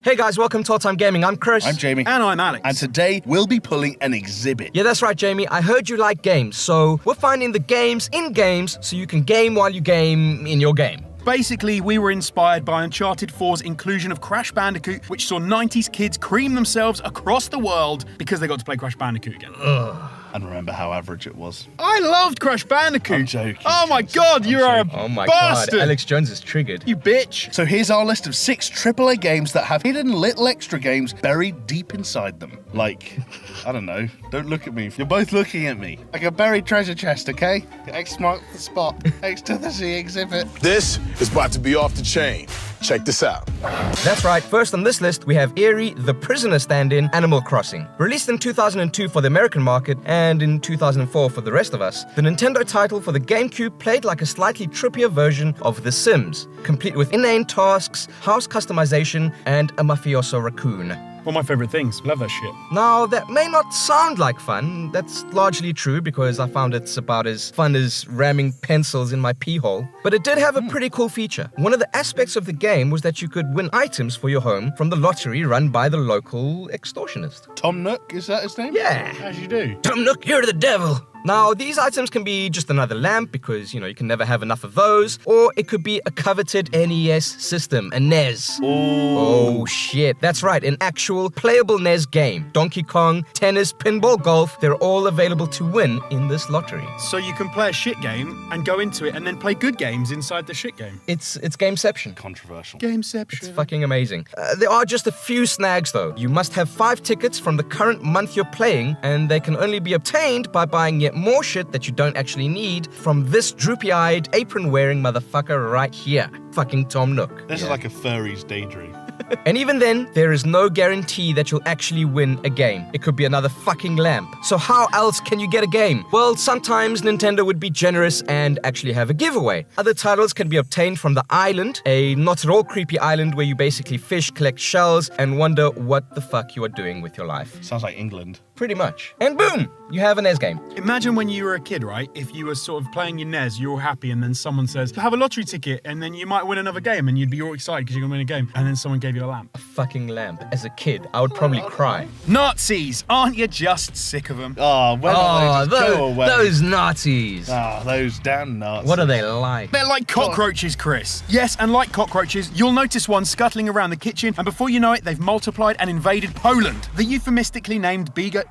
Hey guys, welcome to All Time Gaming. I'm Chris. I'm Jamie. And I'm Alex. And today we'll be pulling an exhibit. Yeah, that's right, Jamie. I heard you like games, so we're finding the games in games so you can game while you game in your game. Basically, we were inspired by Uncharted 4's inclusion of Crash Bandicoot, which saw 90s kids cream themselves across the world because they got to play Crash Bandicoot again. And remember how average it was. I loved Crash Bandicoot. I'm joking. Oh my god, you are a Oh my bastard. god, Alex Jones is triggered. You bitch. So here's our list of 6 AAA games that have hidden little extra games buried deep inside them. Like, I don't know, don't look at me. You're both looking at me. Like a buried treasure chest, okay? X marks the spot. X to the Z exhibit. This is about to be off the chain. Check this out. That's right, first on this list we have Eerie, the Prisoner Stand-In, Animal Crossing. Released in 2002 for the American market and in 2004 for the rest of us, the Nintendo title for the GameCube played like a slightly trippier version of The Sims, complete with inane tasks, house customization, and a mafioso raccoon. One of my favourite things. Love that shit. Now, that may not sound like fun. That's largely true because I found it's about as fun as ramming pencils in my pee hole. But it did have a pretty cool feature. One of the aspects of the game was that you could win items for your home from the lottery run by the local extortionist. Tom Nook, is that his name? Yeah. As you do. Tom Nook, you're the devil. Now, these items can be just another lamp because, you can never have enough of those, or it could be a coveted NES system, a NES. Oh, shit. That's right, an actual playable NES game. Donkey Kong, tennis, pinball, golf, they're all available to win in this lottery. So you can play a shit game and go into it and then play good games inside the shit game. It's Gameception. Controversial. Gameception. It's fucking amazing. There are just a few snags though. You must have 5 tickets from the current month you're playing, and they can only be obtained by buying yet more shit that you don't actually need from this droopy-eyed, apron-wearing motherfucker right here. Fucking Tom Nook. This is like a furry's daydream. And even then, there is no guarantee that you'll actually win a game. It could be another fucking lamp. So how else can you get a game? Well, sometimes Nintendo would be generous and actually have a giveaway. Other titles can be obtained from the island, a not at all creepy island where you basically fish, collect shells, and wonder what the fuck you are doing with your life. Sounds like England. Pretty much. And boom, you have a NES game. Imagine when you were a kid, right? If you were sort of playing your NES, you're all happy, and then someone says, have a lottery ticket, and then you might win another game, and you'd be all excited because you're going to win a game, and then someone gave you a lamp. A fucking lamp. As a kid, I would probably cry. Nazis! Aren't you just sick of them? Oh, when are they just go away? Those Nazis. Those damn Nazis. What are they like? They're like cockroaches, Chris. Yes, and like cockroaches, you'll notice one scuttling around the kitchen, and before you know it, they've multiplied and invaded Poland. The euphemistically named Be gay.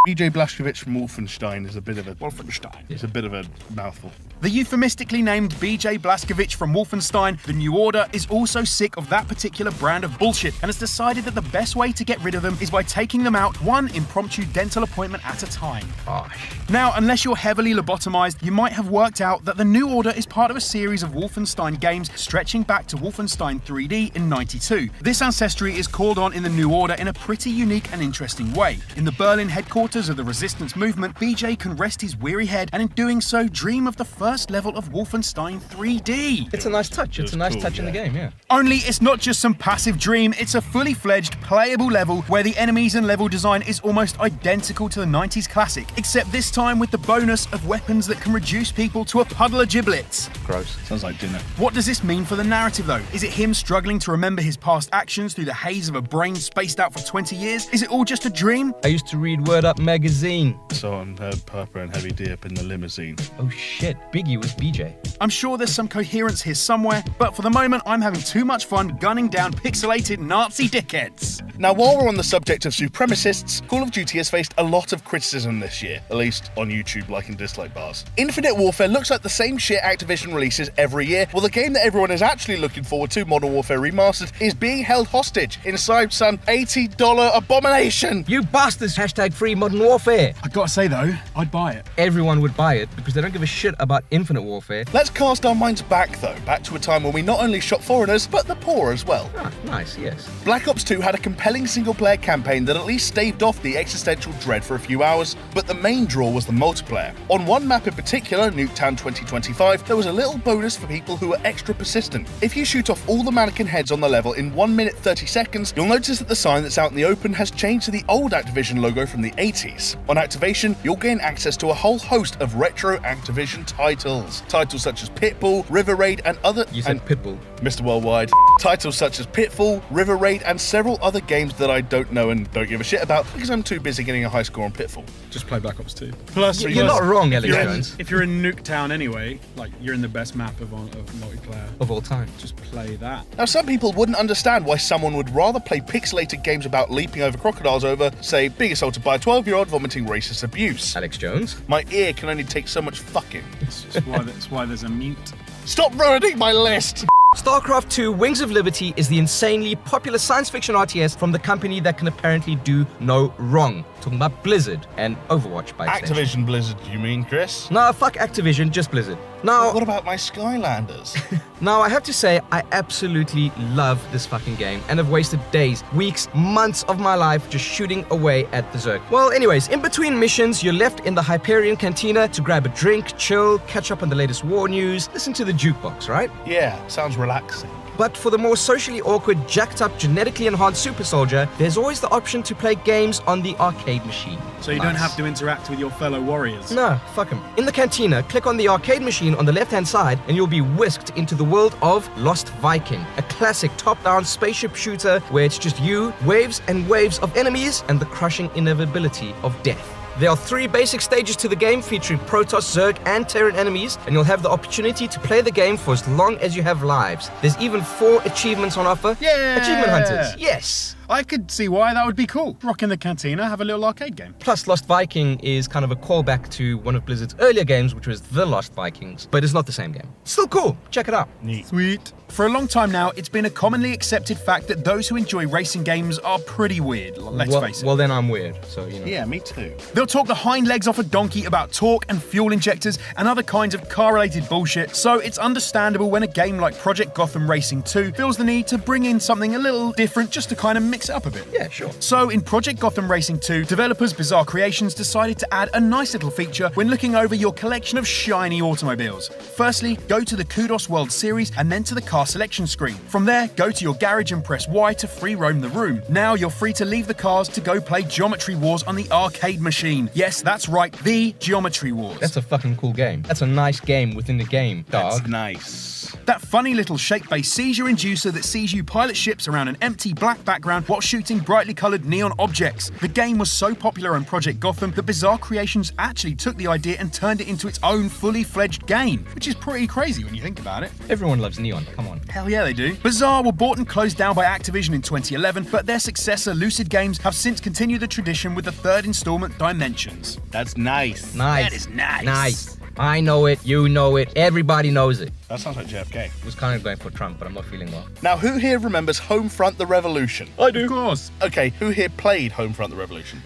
BJ Blazkowicz from Wolfenstein is a bit of a... Wolfenstein. It's a bit of a mouthful. The euphemistically named BJ Blazkowicz from Wolfenstein, The New Order, is also sick of that particular brand of bullshit and has decided that the best way to get rid of them is by taking them out one impromptu dental appointment at a time. Gosh. Now, unless you're heavily lobotomized, you might have worked out that The New Order is part of a series of Wolfenstein games stretching back to Wolfenstein 3D in '92. This ancestry is called on in The New Order in a pretty unique and interesting way. In the Berlin headquarters of the resistance movement, BJ can rest his weary head and in doing so dream of the first level of Wolfenstein 3D. It's a nice touch. It's a nice touch in the game, yeah. Only it's not just some passive dream, it's a fully fledged playable level where the enemies and level design is almost identical to the 90s classic, except this time with the bonus of weapons that can reduce people to a puddle of giblets. Gross. Sounds like dinner. What does this mean for the narrative though? Is it him struggling to remember his past actions through the haze of a brain spaced out for 20 years? Is it all just a dream? I used to read Word Up magazine. So on Purple and Heavy D up in the limousine. Oh shit, Biggie was BJ. I'm sure there's some coherence here somewhere, but for the moment I'm having too much fun gunning down pixelated Nazi dickheads. Now, while we're on the subject of supremacists, Call of Duty has faced a lot of criticism this year, at least on YouTube like and dislike bars. Infinite Warfare looks like the same shit Activision releases every year, while the game that everyone is actually looking forward to, Modern Warfare Remastered, is being held hostage inside some $80 abomination. You bastards! Hashtag free Modern Warfare. I gotta say though, I'd buy it. Everyone would buy it because they don't give a shit about Infinite Warfare. Let's cast our minds back though, back to a time when we not only shot foreigners, but the poor as well. Ah, nice, yes. Black Ops 2 had a compelling single-player campaign that at least staved off the existential dread for a few hours, but the main draw was the multiplayer. On one map in particular, Nuketown 2025, there was a little bonus for people who were extra persistent. If you shoot off all the mannequin heads on the level in 1 minute 30 seconds, you'll notice that the sign that's out in the open has changed to the old Activision logo from the 8 80s. On activation, you'll gain access to a whole host of retro Activision titles. Titles such as Pitbull, River Raid, and other... You said Pitbull. Mr. Worldwide. Titles such as Pitfall, River Raid, and several other games that I don't know and don't give a shit about because I'm too busy getting a high score on Pitfall. Just play Black Ops 2. Plus, You're not wrong, Alex Jones. if you're in Nuketown anyway, like you're in the best map of multiplayer. Of all time. Just play that. Now, some people wouldn't understand why someone would rather play pixelated games about leaping over crocodiles over, say, being assaulted by a 12-year-old vomiting racist abuse. Alex Jones. My ear can only take so much fucking. That's why there's a mute. Stop ruining my list! StarCraft 2 Wings of Liberty is the insanely popular science fiction RTS from the company that can apparently do no wrong. Talking about Blizzard and Overwatch by extension. Activision Blizzard, you mean, Chris? Nah, fuck Activision, just Blizzard. Now, What about my Skylanders? now I have to say, I absolutely love this fucking game and have wasted days, weeks, months of my life just shooting away at the Zerg. Well, anyways, in between missions, you're left in the Hyperion Cantina to grab a drink, chill, catch up on the latest war news, listen to the jukebox, right? Yeah, sounds relaxing. But for the more socially awkward, jacked up, genetically enhanced super soldier, there's always the option to play games on the arcade machine. So you don't have to interact with your fellow warriors. No, fuck 'em. In the cantina, click on the arcade machine on the left-hand side and you'll be whisked into the world of Lost Viking, a classic top-down spaceship shooter where it's just you, waves and waves of enemies, and the crushing inevitability of death. There are 3 basic stages to the game featuring Protoss, Zerg, and Terran enemies, and you'll have the opportunity to play the game for as long as you have lives. There's even 4 achievements on offer. Yeah! Achievement hunters, yes! I could see why that would be cool. Rock in the cantina, have a little arcade game. Plus, Lost Viking is kind of a callback to one of Blizzard's earlier games, which was The Lost Vikings, but it's not the same game. Still cool, check it out. Neat. Sweet. For a long time now, it's been a commonly accepted fact that those who enjoy racing games are pretty weird, let's face it. Well, then I'm weird, so, you know. Yeah, me too. They'll talk the hind legs off a donkey about torque and fuel injectors and other kinds of car-related bullshit, so it's understandable when a game like Project Gotham Racing 2 feels the need to bring in something a little different just to kind of mix it up a bit. Yeah, sure. So in Project Gotham Racing 2, developers Bizarre Creations decided to add a nice little feature when looking over your collection of shiny automobiles. Firstly, go to the Kudos World Series and then to the car selection screen. From there, go to your garage and press Y to free roam the room. Now you're free to leave the cars to go play Geometry Wars on the arcade machine. Yes, that's right, the Geometry Wars. That's a fucking cool game. That's a nice game within the game, dog. That's nice. That funny little shake-based seizure inducer that sees you pilot ships around an empty black background while shooting brightly coloured neon objects. The game was so popular on Project Gotham that Bizarre Creations actually took the idea and turned it into its own fully fledged game, which is pretty crazy when you think about it. Everyone loves neon, come on. Hell yeah, they do. Bizarre were bought and closed down by Activision in 2011, but their successor, Lucid Games, have since continued the tradition with the 3rd installment, Dimensions. That's nice. Nice. That is nice. Nice. I know it, you know it, everybody knows it. That sounds like JFK. I was kind of going for Trump, but I'm not feeling well. Now, who here remembers Homefront the Revolution? I do. Of course. Okay, who here played Homefront the Revolution?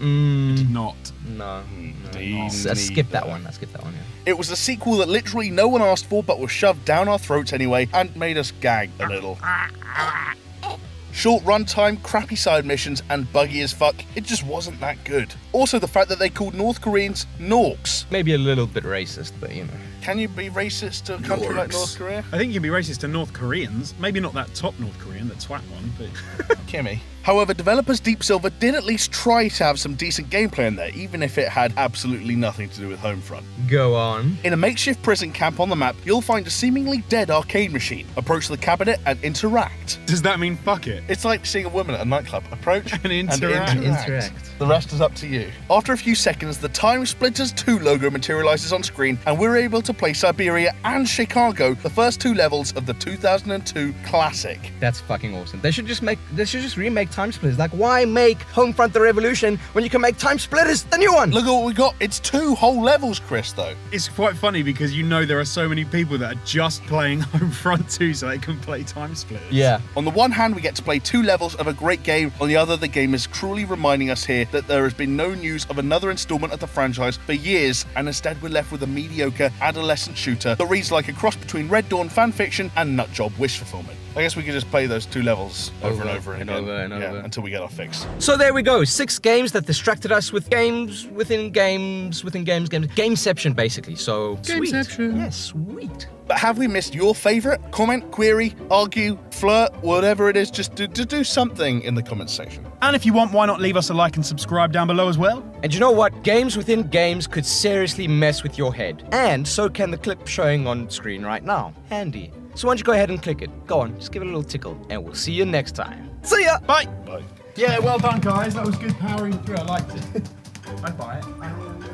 Not. No. Me I skipped that neither. one. Yeah. It was a sequel that literally no one asked for but was shoved down our throats anyway and made us gag a little. Short runtime, crappy side missions, and buggy as fuck, it just wasn't that good. Also, the fact that they called North Koreans Norks. Maybe a little bit racist, but you know. Can you be racist to a country like North Korea? I think you'd be racist to North Koreans. Maybe not that top North Korean, the twat one, but... Kimmy. However, developers Deep Silver did at least try to have some decent gameplay in there, even if it had absolutely nothing to do with Homefront. Go on. In a makeshift prison camp on the map, you'll find a seemingly dead arcade machine. Approach the cabinet and interact. Does that mean fuck it? It's like seeing a woman at a nightclub. Approach And interact. Interact. The rest is up to you. After a few seconds, the Time Splitters 2 logo materializes on screen, and we're able to play Siberia and Chicago, the first 2 levels of the 2002 classic. That's fucking awesome. They should just remake Time Splitters. Like, why make Homefront the Revolution when you can make Time Splitters, the new one? Look at what we got. It's 2 whole levels, Chris, though. It's quite funny because you know there are so many people that are just playing Homefront 2 so they can play Time Splitters. Yeah. On the one hand, we get to play 2 levels of a great game. On the other, the game is cruelly reminding us here that there has been no news of another installment of the franchise for years, and instead we're left with a mediocre adolescent shooter that reads like a cross between Red Dawn fanfiction and nutjob wish fulfillment. I guess we could just play those 2 levels over and over and again. over and over. Until we get our fix. So there we go. 6 games that distracted us with games within games within games. Gameception, basically. So sweet. Gameception. Yes, sweet. But have we missed your favourite? Comment, query, argue, flirt, whatever it is, just do something in the comments section. And if you want, why not leave us a like and subscribe down below as well? And you know what? Games within games could seriously mess with your head. And so can the clip showing on screen right now. Handy. So why don't you go ahead and click it? Go on, just give it a little tickle. And we'll see you next time. See ya! Bye. Bye. Yeah, well done, guys. That was good powering through. I liked it. I'd buy it.